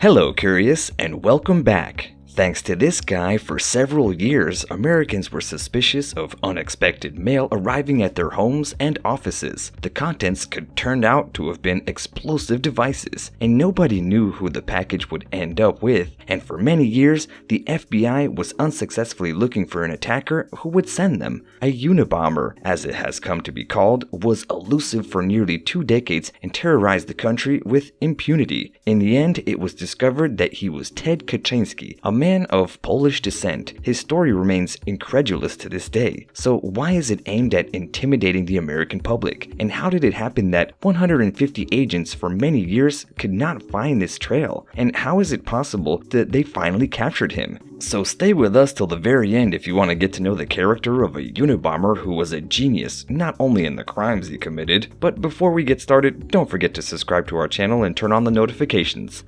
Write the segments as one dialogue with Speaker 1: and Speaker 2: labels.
Speaker 1: Hello, Curious, and welcome back. Thanks to this guy, for several years, Americans were suspicious of unexpected mail arriving at their homes and offices. The contents could turn out to have been explosive devices, and nobody knew who the package would end up with. And for many years, the FBI was unsuccessfully looking for an attacker who would send them. A Unabomber, as it has come to be called, was elusive for nearly 2 decades and terrorized the country with impunity. In the end, it was discovered that he was Ted Kaczynski, a man of Polish descent. His story remains incredulous to this day. So why is it aimed at intimidating the American public? And how did it happen that 150 agents for many years could not find this trail? And how is it possible that they finally captured him? So stay with us till the very end if you want to get to know the character of a Unabomber who was a genius, not only in the crimes he committed. But before we get started, don't forget to subscribe to our channel and turn on the notifications.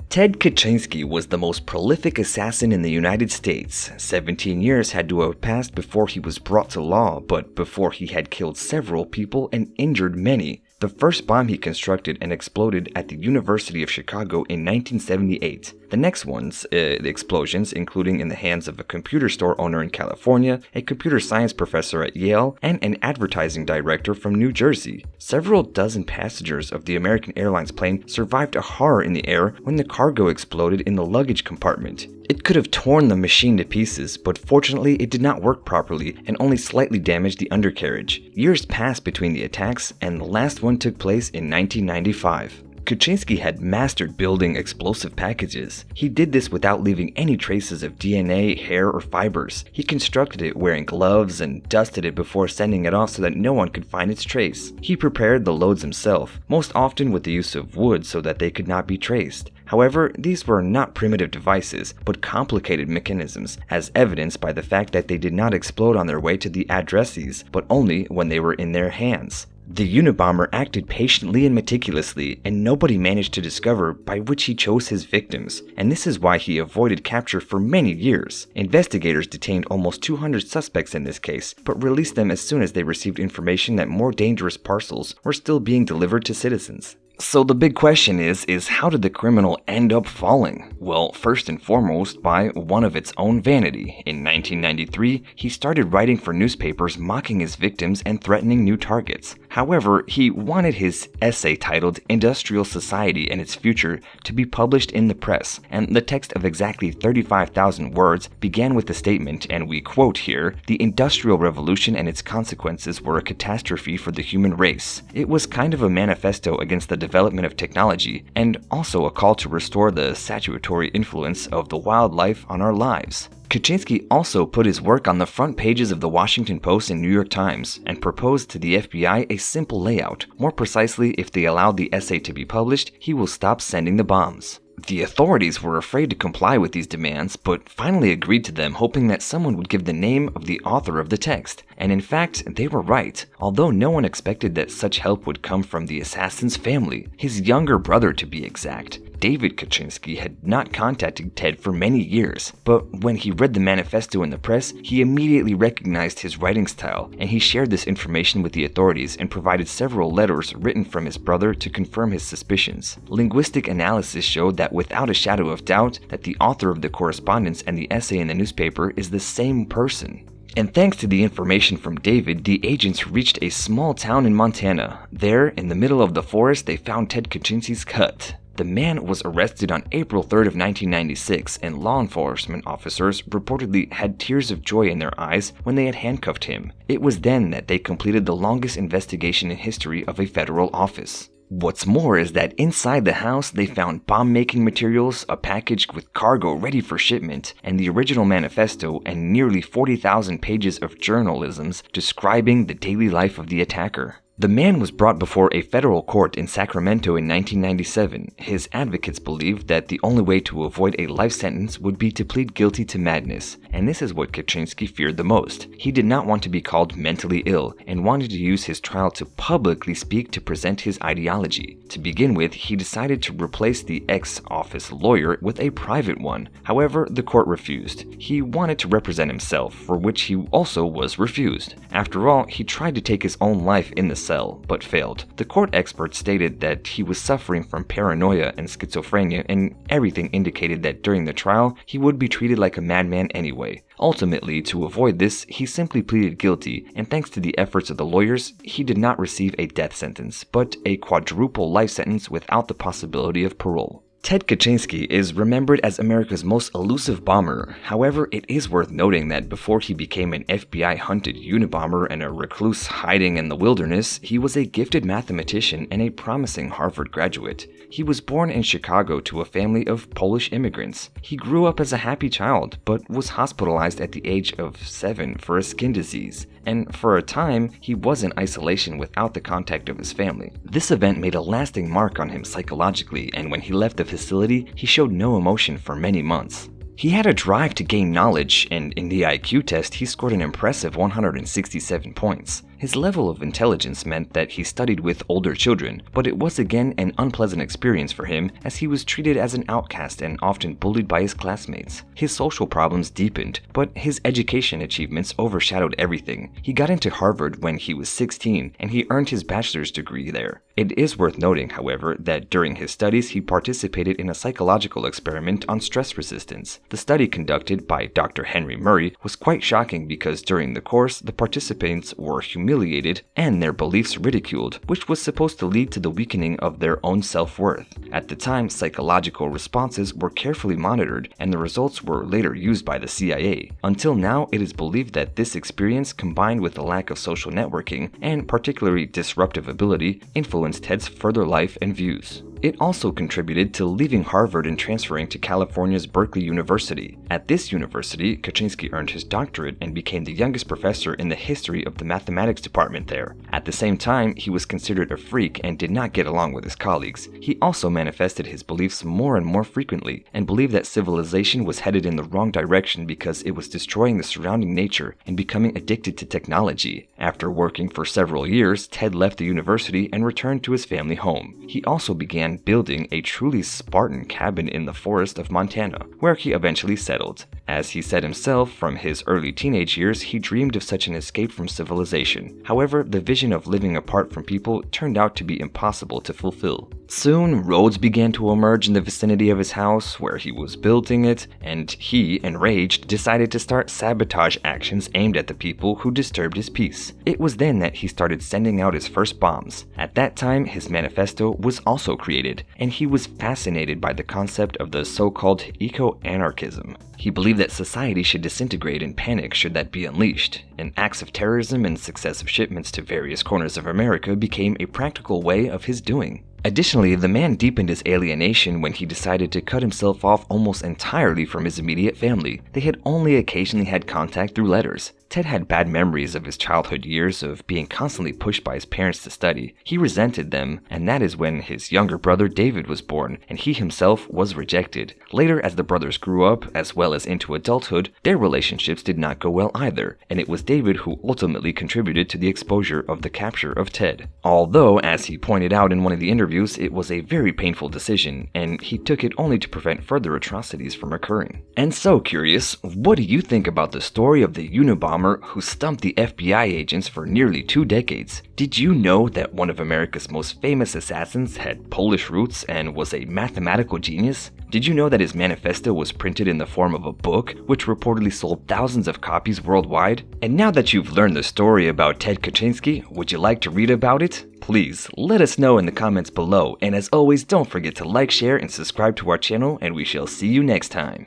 Speaker 1: Ted Kaczynski was the most prolific assassin in the United States. 17 years had to have passed before he was brought to law, but before he had killed several people and injured many. The first bomb he constructed and exploded at the University of Chicago in 1978. The next ones, the explosions, including in the hands of a computer store owner in California, a computer science professor at Yale, and an advertising director from New Jersey. Several dozen passengers of the American Airlines plane survived a horror in the air when the cargo exploded in the luggage compartment. It could have torn the machine to pieces, but fortunately it did not work properly and only slightly damaged the undercarriage. Years passed between the attacks, and the last one took place in 1995. Kaczynski had mastered building explosive packages. He did this without leaving any traces of DNA, hair, or fibers. He constructed it wearing gloves and dusted it before sending it off so that no one could find its trace. He prepared the loads himself, most often with the use of wood so that they could not be traced. However, these were not primitive devices, but complicated mechanisms, as evidenced by the fact that they did not explode on their way to the addressees, but only when they were in their hands. The Unabomber acted patiently and meticulously, and nobody managed to discover by which he chose his victims, and this is why he avoided capture for many years. Investigators detained almost 200 suspects in this case, but released them as soon as they received information that more dangerous parcels were still being delivered to citizens. So the big question is how did the criminal end up falling? Well, first and foremost, by one of its own vanity. In 1993, he started writing for newspapers mocking his victims and threatening new targets. However, he wanted his essay titled Industrial Society and Its Future to be published in the press, and the text of exactly 35,000 words began with the statement, and we quote here, "The Industrial Revolution and its consequences were a catastrophe for the human race." It was kind of a manifesto against the development of technology, and also a call to restore the salutary influence of the wildlife on our lives. Kaczynski also put his work on the front pages of the Washington Post and New York Times, and proposed to the FBI a simple layout. More precisely, if they allowed the essay to be published, he will stop sending the bombs. The authorities were afraid to comply with these demands, but finally agreed to them, hoping that someone would give the name of the author of the text. And in fact, they were right, although no one expected that such help would come from the assassin's family, his younger brother to be exact. David Kaczynski had not contacted Ted for many years, but when he read the manifesto in the press, he immediately recognized his writing style, and he shared this information with the authorities and provided several letters written from his brother to confirm his suspicions. Linguistic analysis showed that without a shadow of doubt that the author of the correspondence and the essay in the newspaper is the same person. And thanks to the information from David, the agents reached a small town in Montana. There, in the middle of the forest, they found Ted Kaczynski's hut. The man was arrested on April 3rd of 1996, and law enforcement officers reportedly had tears of joy in their eyes when they had handcuffed him. It was then that they completed the longest investigation in history of a federal office. What's more is that inside the house they found bomb-making materials, a package with cargo ready for shipment, and the original manifesto, and nearly 40,000 pages of journalisms describing the daily life of the attacker. The man was brought before a federal court in Sacramento in 1997. His advocates believed that the only way to avoid a life sentence would be to plead guilty to madness, and this is what Kaczynski feared the most. He did not want to be called mentally ill and wanted to use his trial to publicly speak to present his ideology. To begin with, he decided to replace the ex-office lawyer with a private one. However, the court refused. He wanted to represent himself, for which he also was refused. After all, he tried to take his own life in the cell, but failed. The court experts stated that he was suffering from paranoia and schizophrenia, and everything indicated that during the trial, he would be treated like a madman anyway. Ultimately, to avoid this, he simply pleaded guilty, and thanks to the efforts of the lawyers, he did not receive a death sentence, but a quadruple life sentence without the possibility of parole. Ted Kaczynski is remembered as America's most elusive bomber. However, it is worth noting that before he became an FBI-hunted Unabomber and a recluse hiding in the wilderness, he was a gifted mathematician and a promising Harvard graduate. He was born in Chicago to a family of Polish immigrants. He grew up as a happy child, but was hospitalized at the age of 7 for a skin disease. And for a time, he was in isolation without the contact of his family. This event made a lasting mark on him psychologically, and when he left the facility, he showed no emotion for many months. He had a drive to gain knowledge, and in the IQ test, he scored an impressive 167 points. His level of intelligence meant that he studied with older children, but it was again an unpleasant experience for him as he was treated as an outcast and often bullied by his classmates. His social problems deepened, but his education achievements overshadowed everything. He got into Harvard when he was 16, and he earned his bachelor's degree there. It is worth noting, however, that during his studies he participated in a psychological experiment on stress resistance. The study conducted by Dr. Henry Murray was quite shocking because during the course, the participants were humiliated and their beliefs ridiculed, which was supposed to lead to the weakening of their own self-worth. At the time, psychological responses were carefully monitored, and the results were later used by the CIA. Until now, it is believed that this experience, combined with the lack of social networking and particularly disruptive ability, influenced Ted's further life and views. It also contributed to leaving Harvard and transferring to California's Berkeley University. At this university, Kaczynski earned his doctorate and became the youngest professor in the history of the mathematics department there. At the same time, he was considered a freak and did not get along with his colleagues. He also manifested his beliefs more and more frequently and believed that civilization was headed in the wrong direction because it was destroying the surrounding nature and becoming addicted to technology. After working for several years, Ted left the university and returned to his family home. He also began building a truly Spartan cabin in the forest of Montana, where he eventually settled. As he said himself, from his early teenage years, he dreamed of such an escape from civilization. However, the vision of living apart from people turned out to be impossible to fulfill. Soon, roads began to emerge in the vicinity of his house where he was building it, and he, enraged, decided to start sabotage actions aimed at the people who disturbed his peace. It was then that he started sending out his first bombs. At that time, his manifesto was also created, and he was fascinated by the concept of the so-called eco-anarchism. He believed that society should disintegrate in panic should that be unleashed, and acts of terrorism and successive shipments to various corners of America became a practical way of his doing. Additionally, the man deepened his alienation when he decided to cut himself off almost entirely from his immediate family. They had only occasionally had contact through letters. Ted had bad memories of his childhood years of being constantly pushed by his parents to study. He resented them, and that is when his younger brother David was born, and he himself was rejected. Later, as the brothers grew up, as well as into adulthood, their relationships did not go well either, and it was David who ultimately contributed to the exposure of the capture of Ted. Although, as he pointed out in one of the interviews, it was a very painful decision, and he took it only to prevent further atrocities from occurring. And so, Curious, what do you think about the story of the Unabomber who stumped the FBI agents for nearly 2 decades? Did you know that one of America's most famous assassins had Polish roots and was a mathematical genius? Did you know that his manifesto was printed in the form of a book, which reportedly sold thousands of copies worldwide? And now that you've learned the story about Ted Kaczynski, would you like to read about it? Please, let us know in the comments below, and as always, don't forget to like, share, and subscribe to our channel, and we shall see you next time.